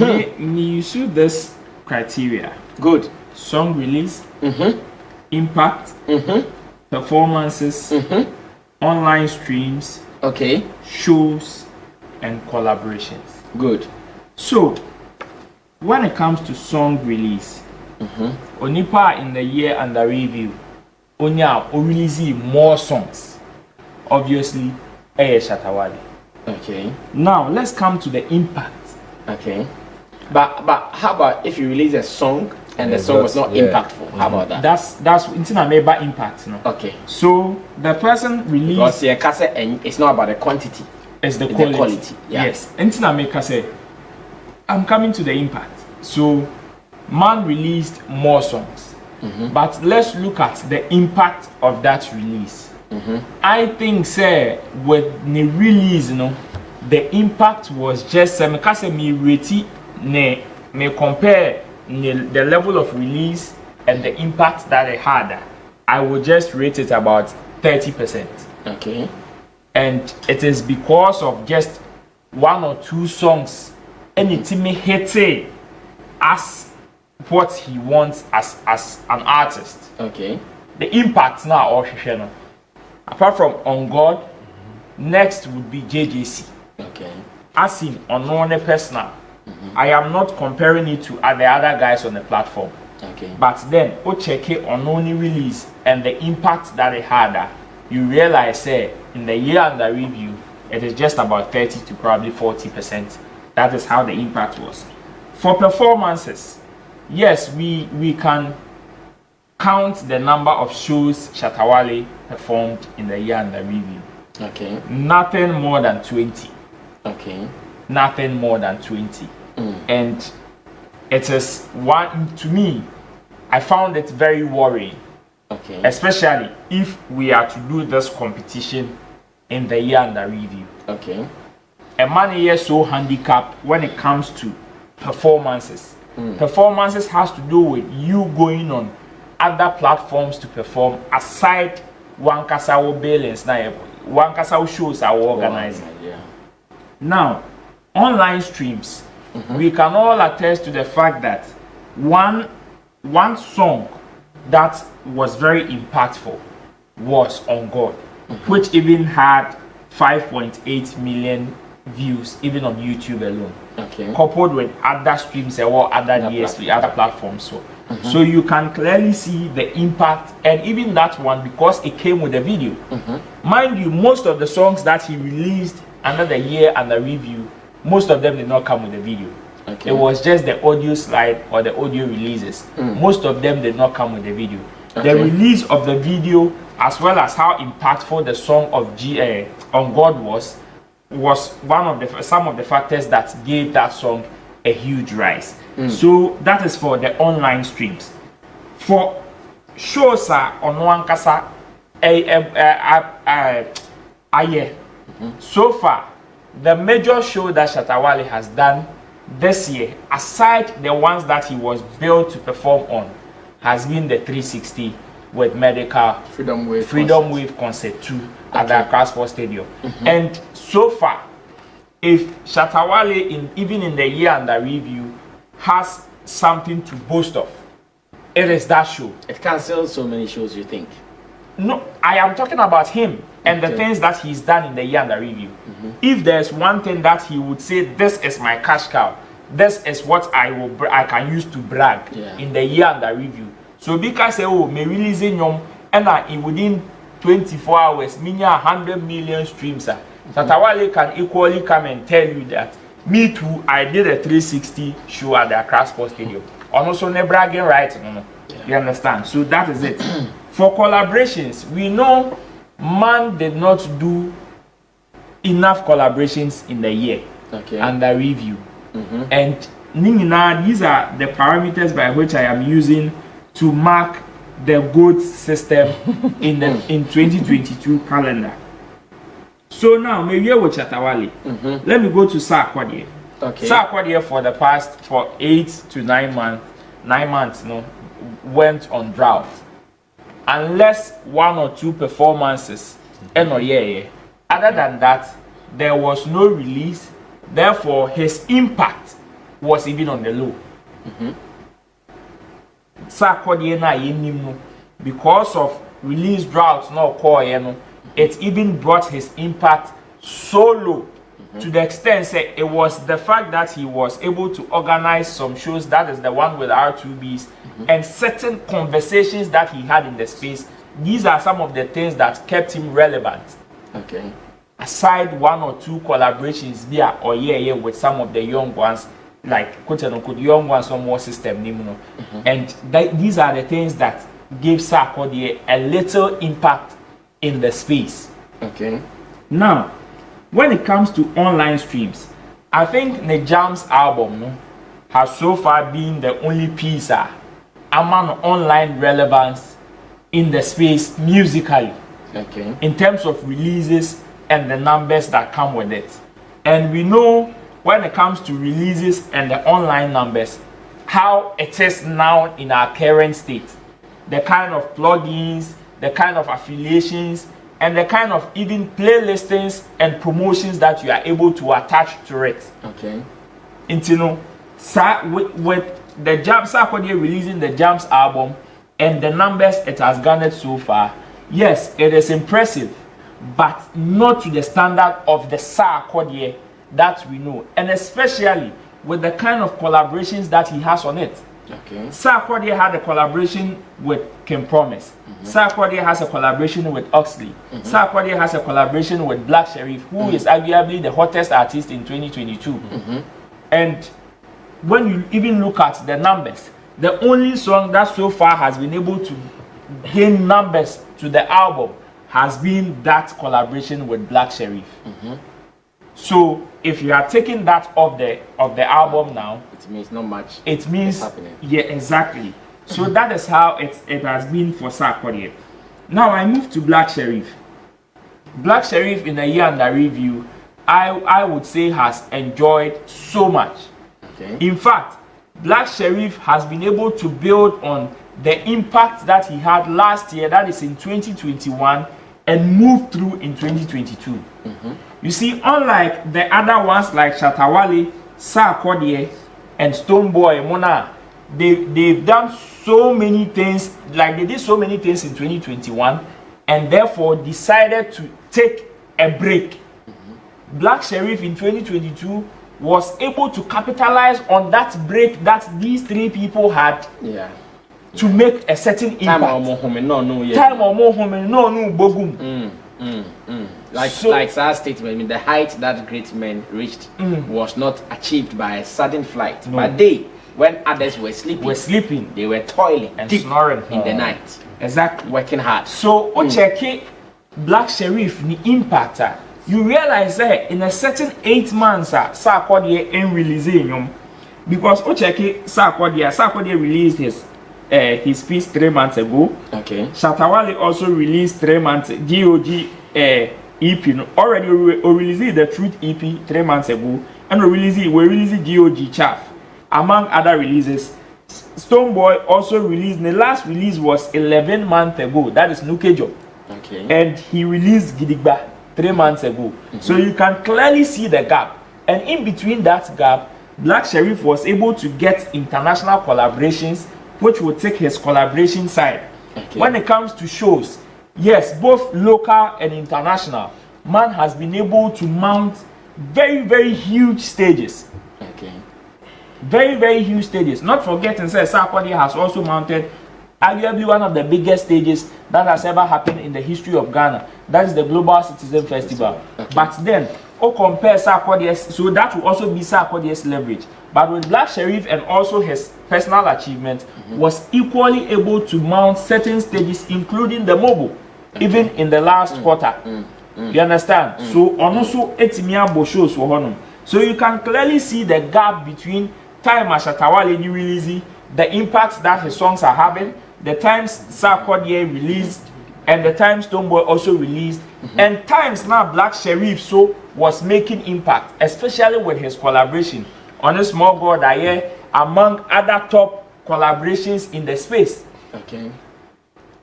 me use this criteria. Good. Song release, impact, performances, online streams, okay, shows, and collaborations. Good. So, when it comes to song release, Onipa in the year under review, Onya release more songs. Obviously, Shattawale. Okay. Now let's come to the impact. Okay. But how about if you release a song and the song was not impactful? How about that? That's it's impact, no? Okay. So the person released because yeah, it's not about the quantity. It's the quality. Yeah. Yes. I'm coming to the impact. So man released more songs. But let's look at the impact of that release. I think say with the release, the impact was just me compare the level of release and the impact that it had. I would just rate it about 30%. Okay. And it is because of just one or two songs and it me hit as what he wants as an artist. Okay. The impact now or apart from On God, next would be JJC. Okay. As in unknown personal. I am not comparing it to the other guys on the platform. Okay. But then, check it on only release and the impact that it had. You realize, in the year under review, it is just about 30 to probably 40%. That is how the impact was. For performances, yes, we can count the number of shows Shattawale performed in the year under review. Okay. Nothing more than 20. Okay. Nothing more than 20. And it is one, to me, I found it very worrying. Okay. Especially if we are to do this competition in the year under review. Okay. A man here so handicapped when it comes to performances. Performances has to do with you going on other platforms to perform aside one kasawo balance na one kasawo shows are organizing. Yeah. Now, online streams, we can all attest to the fact that one song that was very impactful was On God, which even had 5.8 million views even on YouTube alone. Okay. Coupled with other streams or other DSP, other platforms. So you can clearly see the impact, and even that one because it came with a video. Mind you, most of the songs that he released under the year and the review, most of them did not come with a video. Okay. It was just the audio slide or the audio releases. Most of them did not come with the video. Okay. The release of the video, as well as how impactful the song of On God was one of some of the factors that gave that song a huge rise. So that is for the online streams. For shows on one kasa so far, the major show that Shattawale has done this year, aside the ones that he was built to perform on, has been the 360 with Medical Freedom Wave Concert 2 at the Accra Sports Stadium. And so far, if Shattawale even in the year under review has something to boast of, it is that show. It cancels so many shows, you think? No, I am talking about him and the things that he's done in the year under review. If there's one thing that he would say, this is my cash cow, this is what I can use to brag in the year under review. So because me releasing and within 24 hours, meaning 100 million streams. Shattawale can equally come and tell you that me too, I did a 360 show at the Accra Sports Stadium. And also no bragging right, you understand? So that is it. For collaborations, we know man did not do enough collaborations in the year under review. And these are the parameters by which I am using to mark the GOAT system in 2022 calendar. So now maybe with Shattawale, let me go to Sarkodie. Sarkodie for 8 to 9 months, went on drought. Unless one or two performances, other than that, there was no release. Therefore, his impact was even on the low. Sarkodie na yenimno, because of release droughts no call, it even brought his impact so low to the extent say it was the fact that he was able to organize some shows, that is the one with R2Bs, and certain conversations that he had in the space. These are some of the things that kept him relevant. Okay. Aside one or two collaborations there or yeah with some of the young ones, like quote unquote young ones on more system, and these are the things that gave Sarkodie a little impact in the space. Okay. Now, when it comes to online streams, I think the Jams album has so far been the only piece among online relevance in the space musically. Okay. In terms of releases and the numbers that come with it. And we know when it comes to releases and the online numbers, how it is now in our current state. The kind of plugins, the kind of affiliations, and the kind of even playlistings and promotions that you are able to attach to it. Okay. With the Jams, Sarkodie releasing the Jams album and the numbers it has garnered so far, yes, it is impressive, but not to the standard of the Sarkodie that we know, and especially with the kind of collaborations that he has on it. Okay. Sarkodie had a collaboration with Kim Promise. Sarkodie has a collaboration with Oxley. Sarkodie has a collaboration with Blck Sherif, who is arguably the hottest artist in 2022. And when you even look at the numbers, the only song that so far has been able to gain numbers to the album has been that collaboration with Blck Sherif. So if you are taking that off the album now, it means not much. It means happening. Yeah, exactly. So that is how it has been for Sarkodie. Now I move to Blck Sherif. Blck Sherif in a year under review, I would say has enjoyed so much. Okay. In fact, Blck Sherif has been able to build on the impact that he had last year, that is in 2021, and move through in 2022. You see, unlike the other ones like Shattawale, Sarkodie, and Stonebwoy Mona, they've done so many things, like they did so many things in 2021, and therefore decided to take a break. Blck Sherif in 2022 was able to capitalize on that break that these three people had. Yeah. To make a certain impact. Time or more home, no, bogum. Like our statement, I mean, the height that great men reached was not achieved by a sudden flight, but they, when others were sleeping, they were toiling and snoring in the night. Exactly, working hard. So, check Blck Sherif ni impact. You realize that in a certain 8 months, Sarkodie ain't releasing him because check Sarkodie released his piece 3 months ago. Okay. Shattawale also released 3 months GOG EP. Already released the Truth EP 3 months ago, and we released GOG Chaff among other releases. Stonebwoy also released. The last release was 11 months ago. That is Nukejo. Okay. And he released Gidigba 3 months ago. So you can clearly see the gap. And in between that gap, Blck Sherif was able to get international collaborations, which will take his collaboration side. Okay. When it comes to shows, yes, both local and international, man has been able to mount very, very huge stages. Okay. Very, very huge stages. Not forgetting, Sarkodie has also mounted arguably one of the biggest stages that has ever happened in the history of Ghana. That is the Global Citizen Festival. Okay. But then, compare Sarkodie, so that will also be Sarkodie's leverage. But with Blck Sherif and also his personal achievement, was equally able to mount certain stages, including the mobile, even in the last quarter. You understand? So also etimia shows for honum. So you can clearly see the gap between time Shattawale releasing, the impact that his songs are having, the times Sarkodie released, and the times Stonebwoy also released, and times now Blck Sherif so was making impact, especially with his collaboration on a small god among other top collaborations in the space. Okay.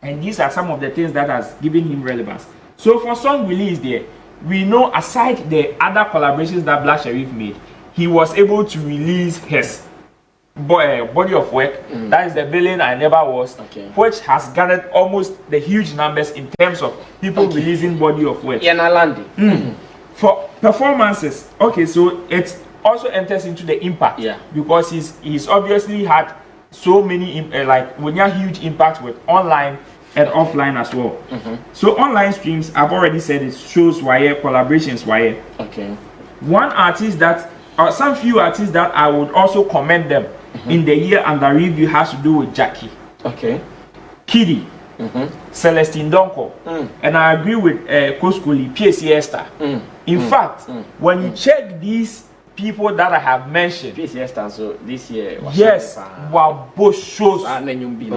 And these are some of the things that has given him relevance. So for song release there, we know aside the other collaborations that Blck Sherif made, he was able to release his body of work. That is the villain I never was, which has garnered almost the huge numbers in terms of people releasing body of work. For performances, so it also enters into the impact, because he's obviously had so many when you have huge impact with online and offline as well. So online streams, I've already said it, shows wire, collaborations wire. One artist that, or some few artists that I would also commend them in the year under review has to do with Jackie, Kiddy, Celestine Donko, and I agree with Koskoli, PSC Esther. In fact, when you check these people that I have mentioned, PSC Esther, so this year, yes, wow, both shows.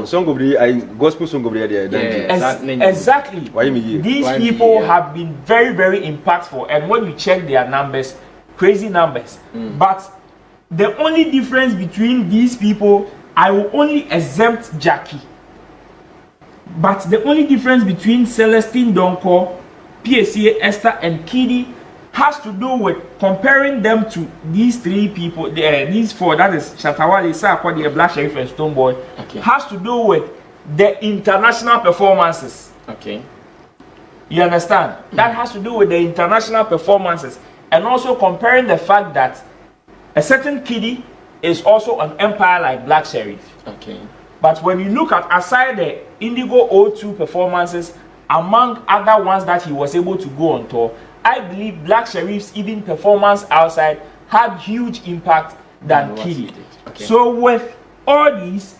Song of the gospel song of the year. Exactly. These people have been very, very impactful, and when you check their numbers, crazy numbers. But the only difference between these people, I will only exempt Jackie. But the only difference between Celestine Donko, PSA, Esther, and Kiddy has to do with comparing them to these three people, these four, that is Shattawale, Sarkodie, Blck, Sherif, and Stonebwoy, has to do with the international performances. You understand? That has to do with the international performances, and also comparing the fact that a certain Kiddy is also an empire like Blck Sherif. But when you look at, aside the Indigo O2 performances, among other ones that he was able to go on tour, I believe Blck Sherif's even performance outside had huge impact than Kiddy. So with all these,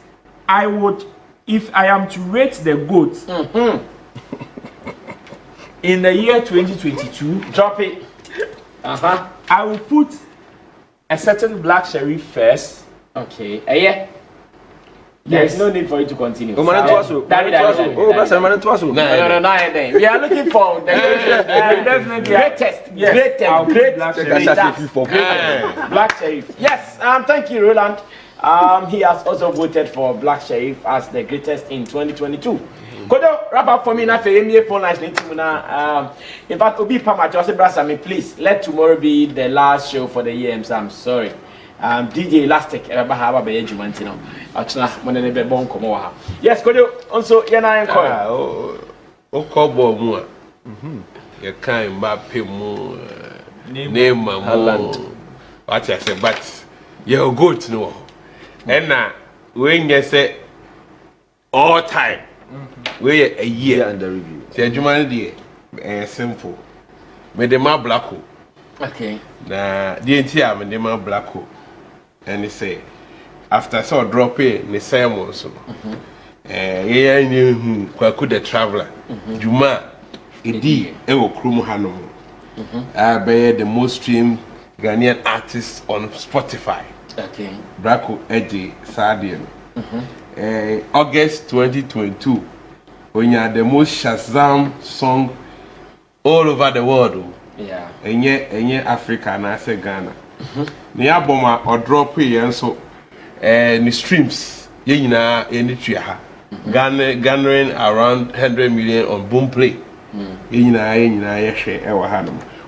I would, if I am to rate the GOAT in the year 2022, drop it. I will put a certain Blck Sherif first. There is no need for you to continue. No. We are looking for the greatest Blck Sherif. Yes, thank you, Roland. He has also voted for Blck Sherif as the greatest in 2022. Could you wrap up for me now? Phone lines. In fact, Obi Pama Joseph Brasami, please let tomorrow be the last show for the year. I'm sorry. DJ Elastic, yes, could you also Yana and you can't map him name Holland. What I say, but you're good to know. And now, when you say all time, we're a year under review. Say, humanity, simple. With the man Blck. Nah, the entire man, the man Blck. And they say, after so drop in the sermon, so Kwaku the traveler, Juma, Edi, Ewo Krumu Hanomo. I bear the most streamed Ghanaian artists on Spotify. Blacko Eddie Sardian. August 2022, when you are the most Shazam song all over the world. And yet Africa and I say Ghana. The album or drop here so the streams garnering around 100 million on Boomplay.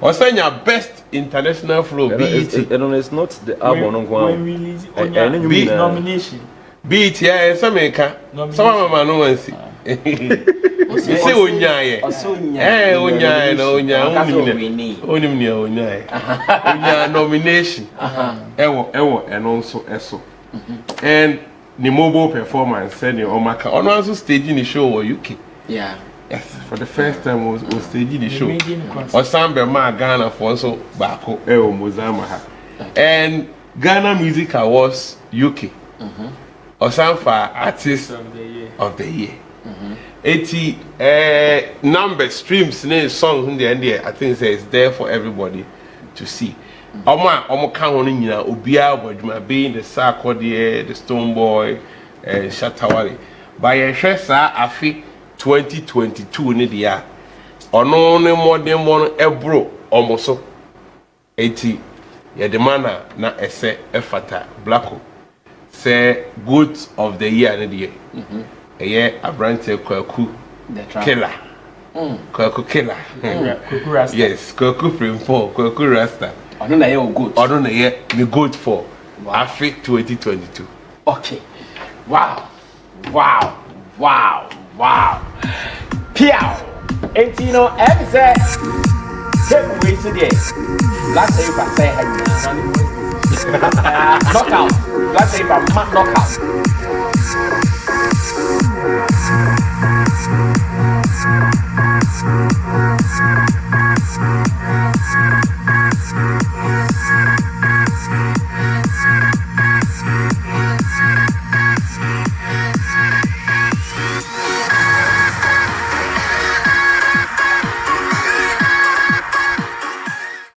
Or saying your best international flow BET. It's not the album nomination. BET, some of them no one see. You say Onyaye. Onya nomination. Ewo and also eso. And the mobile performance said you Omaka. On also staging the show or UK. Yes, for the first time was staging the show. Or Sambe Ma Ghana for also Bako Ewo Mozamaha. And Ghana Music Awards UK. Or some for artist of the year. 80 number streams name songs in the end I think it's there for everybody to see. Omo kan hono nyina obia bodwuma being the Sarkodie, the Stonebwoy, Shattawale. By a sa afi 2022 ni dia. Ono ne modern one ebro omoso 80 ye the manna na ese efata Blacko say goods of the year ni dia. A branch Kwaku killer. Kwaku killer. Kwaku Rasta. Yes, Kwaku Primpo, Kwaku Rasta. I don't know good. I don't know yet. Me good for Afi 2022. Okay. Wow. Piao. And you know, every say, take away today. Last day if I say, knockout. Last day if I knockout.